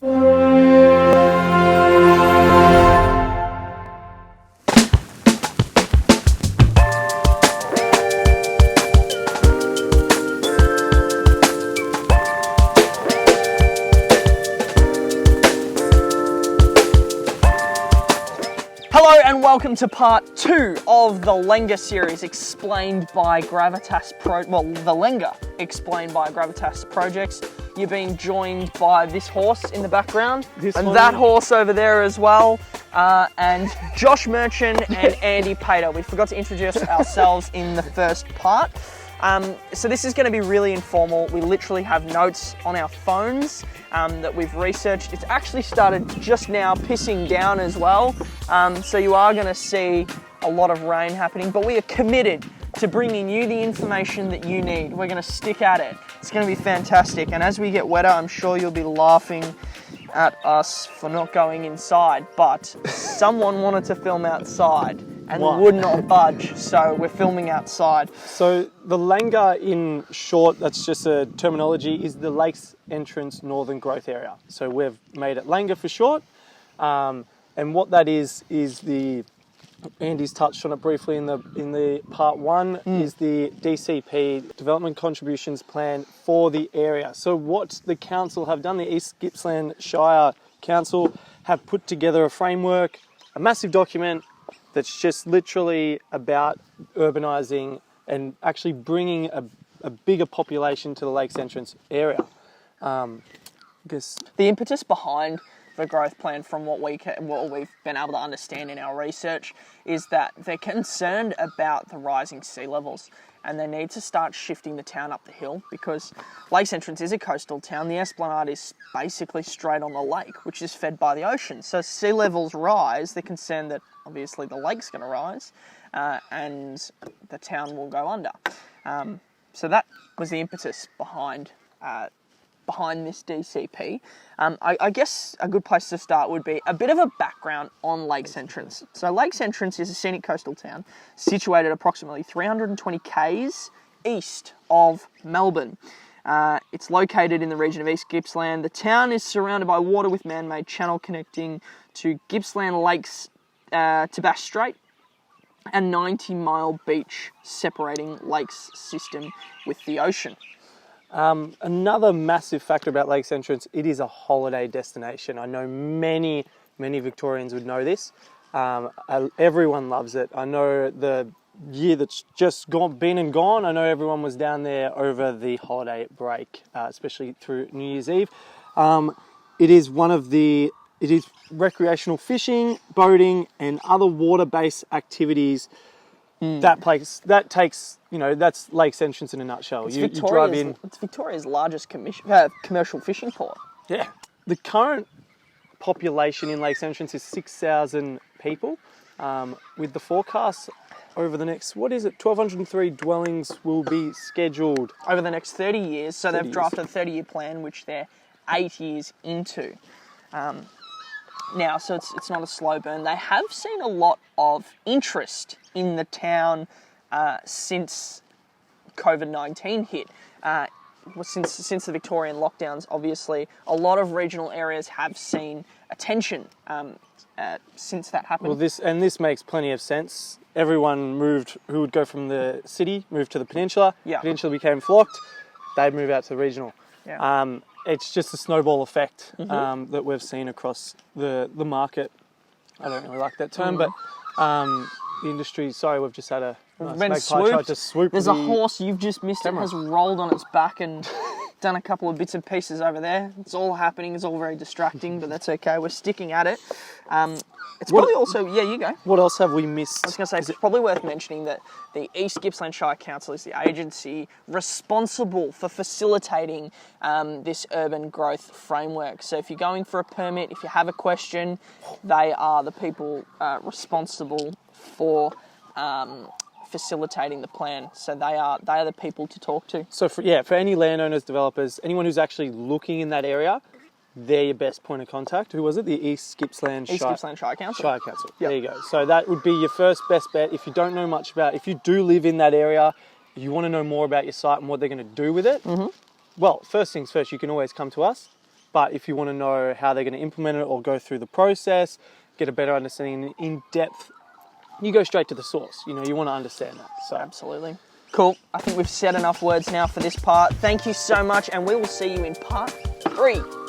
Hello and welcome to part 2 of the LENGA series explained by Gravitas the LENGA explained by Gravitas Projects. You're being joined by this horse in the background that horse over there as well, and Josh Merchant and Andy Pater. We forgot to introduce ourselves in the first part. So this is going to be really informal. We literally have notes on our phones that we've researched. It's actually started just now pissing down as well. So you are going to see a lot of rain happening, but we are committed to bringing you the information that you need. We're going to stick at it. It's going to be fantastic. And as we get wetter, I'm sure you'll be laughing at us for not going inside, but someone wanted to film outside and would not budge, so we're filming outside. So the LENGA, in short, that's just a terminology, is the Lakes Entrance Northern Growth Area. So we've made it LENGA for short, and what that is the, Andy's touched on it briefly in the part 1, is the DCP, Development Contributions Plan for the area. So what the council have done, the East Gippsland Shire Council have put together a framework, a massive document that's just literally about urbanising and actually bringing a bigger population to the Lakes Entrance area. I guess the impetus behind the growth plan, from what we've been able to understand in our research, is that they're concerned about the rising sea levels and they need to start shifting the town up the hill, because Lakes Entrance is a coastal town. The Esplanade is basically straight on the lake, which is fed by the ocean. So sea levels rise, they're concerned that obviously the lake's going to rise and the town will go under. So that was the impetus behind this DCP. I guess a good place to start would be a bit of a background on Lakes Entrance. So Lakes Entrance is a scenic coastal town situated approximately 320 k's east of Melbourne. It's located in the region of East Gippsland. The town is surrounded by water with man-made channel connecting to Gippsland Lakes to Bass Strait, a 90-mile beach separating lakes system with the ocean. Another massive factor about Lakes Entrance, it is a holiday destination. I know many Victorians would know this. Everyone loves it. I know the year that's just been and gone, I know everyone was down there over the holiday break, especially through New Year's Eve. It is recreational fishing, boating, and other water-based activities. That takes, that's Lakes Entrance in a nutshell. You drive in. It's Victoria's largest commercial fishing port. Yeah. The current population in Lakes Entrance is 6,000 people. With the forecast over the next, 1,203 dwellings will be scheduled over the next 30 years. So they've drafted a 30-year plan, which they're 8 years into. Now, so it's not a slow burn. They have seen a lot of interest in the town since COVID-19 hit. Since the Victorian lockdowns, obviously, a lot of regional areas have seen attention since that happened. Well, this makes plenty of sense. Everyone who would go from the city, moved to the peninsula. Yeah. Peninsula became flocked. They'd move out to the regional. Yeah. It's just a snowball effect that we've seen across the market. I don't really like that term, but the industry. Sorry, we've just had a magpie tried to swoop. There's a horse you've just missed. It has rolled on its back and done a couple of bits and pieces over there. It's all happening. It's all very distracting, but that's okay. We're sticking at it. It's probably also, you go. What else have we missed? I was going to say, it's probably worth mentioning that the East Gippsland Shire Council is the agency responsible for facilitating this urban growth framework. So if you're going for a permit, if you have a question, they are the people responsible for facilitating the plan. So they are the people to talk to. So for any landowners, developers, anyone who's actually looking in that area, they're your best point of contact. Who was it? The East Gippsland Shire Council. Shire Council. Yep. There you go. So that would be your first best bet. If you don't know much about, if you do live in that area, you want to know more about your site and what they're going to do with it. Mm-hmm. Well, first things first, you can always come to us. but if you want to know how they're going to implement it or go through the process, get a better understanding in depth, you go straight to the source. You know, you want to understand that. So Absolutely. Cool. I think we've said enough words now for this part. Thank you so much, and we will see you in part 3.